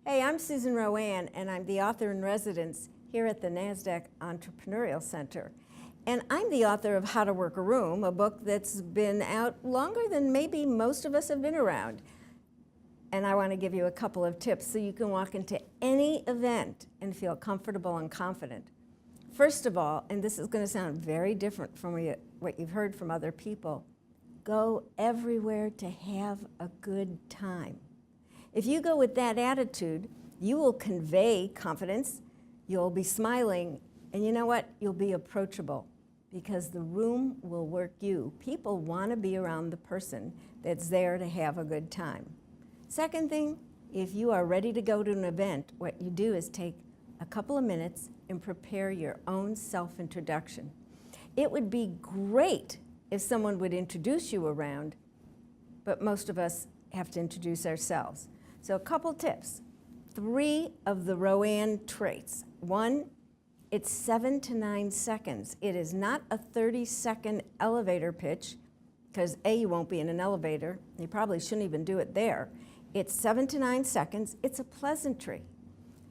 Hey, I'm Susan RoAne, and I'm the author in residence here at the Nasdaq Entrepreneurial Center. And I'm the author of How to Work a Room, a book that's been out longer than maybe most of us have been around. And I want to give you a couple of tips so you can walk into any event and feel comfortable and confident. First of all, and this is going to sound very different from what you've heard from other people, go everywhere to have a good time. If you go with that attitude, you will convey confidence, you'll be smiling, and you know what? You'll be approachable because the room will work you. People want to be around the person that's there to have a good time. Second thing, if you are ready to go to an event, what you do is take a couple of minutes and prepare your own self-introduction. It would be great if someone would introduce you around, but most of us have to introduce ourselves. So a couple tips. 3 of the RoAne traits. 1, it's 7 to 9 seconds. It is not a 30-second elevator pitch, because A, you won't be in an elevator. You probably shouldn't even do it there. It's 7 to 9 seconds. It's a pleasantry.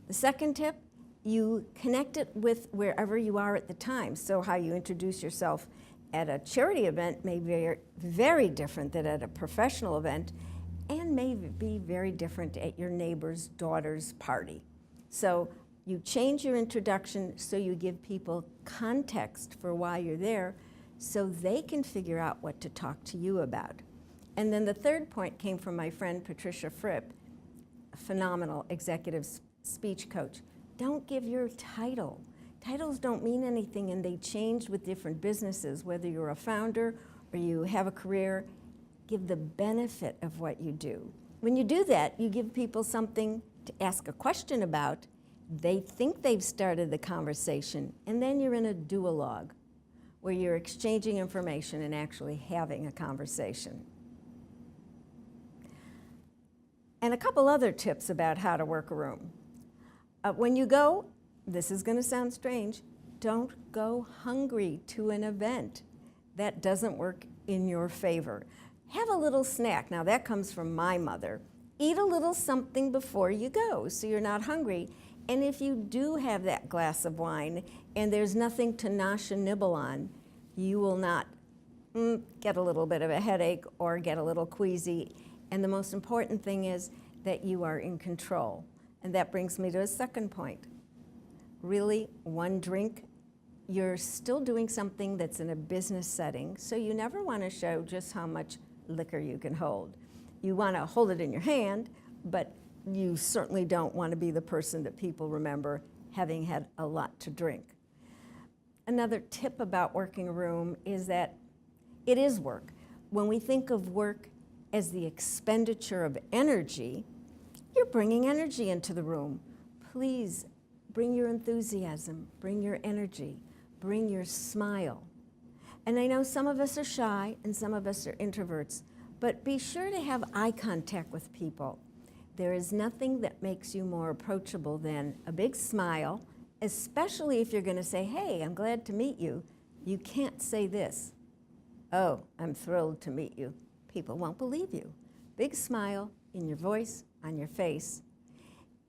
The second tip, you connect it with wherever you are at the time. So how you introduce yourself at a charity event may be very different than at a professional event, and may be very different at your neighbor's daughter's party. So you change your introduction so you give people context for why you're there so they can figure out what to talk to you about. And then the third point came from my friend Patricia Fripp, a phenomenal executive speech coach. Don't give your title. Titles don't mean anything, and they change with different businesses, whether you're a founder or you have a career. Give the benefit of what you do. When you do that, you give people something to ask a question about. They think they've started the conversation, and then you're in a duologue where you're exchanging information and actually having a conversation. And a couple other tips about how to work a room. When you go, this is going to sound strange, don't go hungry to an event. That doesn't work in your favor. Have a little snack. Now that comes from my mother. Eat a little something before you go so you're not hungry. And if you do have that glass of wine and there's nothing to nosh and nibble on, you will not get a little bit of a headache or get a little queasy. And the most important thing is that you are in control. And that brings me to a second point. Really, one drink, you're still doing something that's in a business setting, so you never want to show just how much liquor you can hold. You want to hold it in your hand, but you certainly don't want to be the person that people remember having had a lot to drink. Another tip about working a room is that it is work. When we think of work as the expenditure of energy, you're bringing energy into the room. Please bring your enthusiasm, bring your energy, bring your smile. And I know some of us are shy and some of us are introverts, but be sure to have eye contact with people. There is nothing that makes you more approachable than a big smile, especially if you're going to say, hey, I'm glad to meet you. You can't say this, oh, I'm thrilled to meet you. People won't believe you. Big smile in your voice, on your face.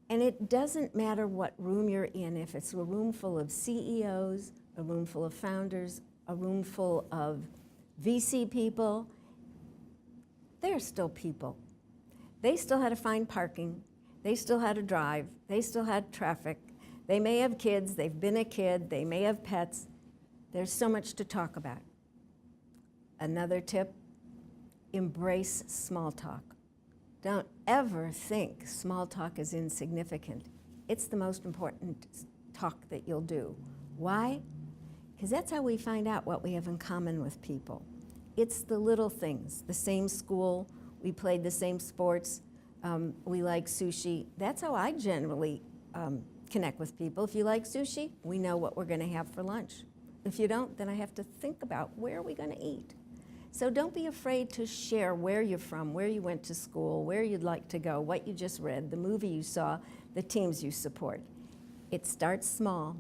And it doesn't matter what room you're in, if it's a room full of CEOs, a room full of founders, a room full of VC people, they're still people. They still had to find parking. They still had to drive. They still had traffic. They may have kids. They've been a kid. They may have pets. There's so much to talk about. Another tip, embrace small talk. Don't ever think small talk is insignificant. It's the most important talk that you'll do. Why? Because that's how we find out what we have in common with people. It's the little things, the same school, we played the same sports, we like sushi. That's how I generally connect with people. If you like sushi, we know what we're going to have for lunch. If you don't, then I have to think about where are we going to eat. So don't be afraid to share where you're from, where you went to school, where you'd like to go, what you just read, the movie you saw, the teams you support. It starts small,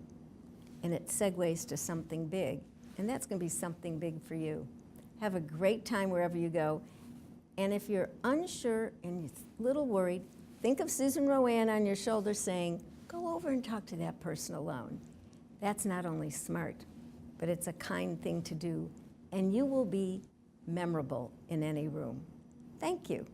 and it segues to something big, and that's going to be something big for you. Have a great time wherever you go, and if you're unsure and you're a little worried, Think of Susan RoAne on your shoulder saying, go over and talk to that person alone. That's not only smart, but it's a kind thing to do, and you will be memorable in any room. Thank you.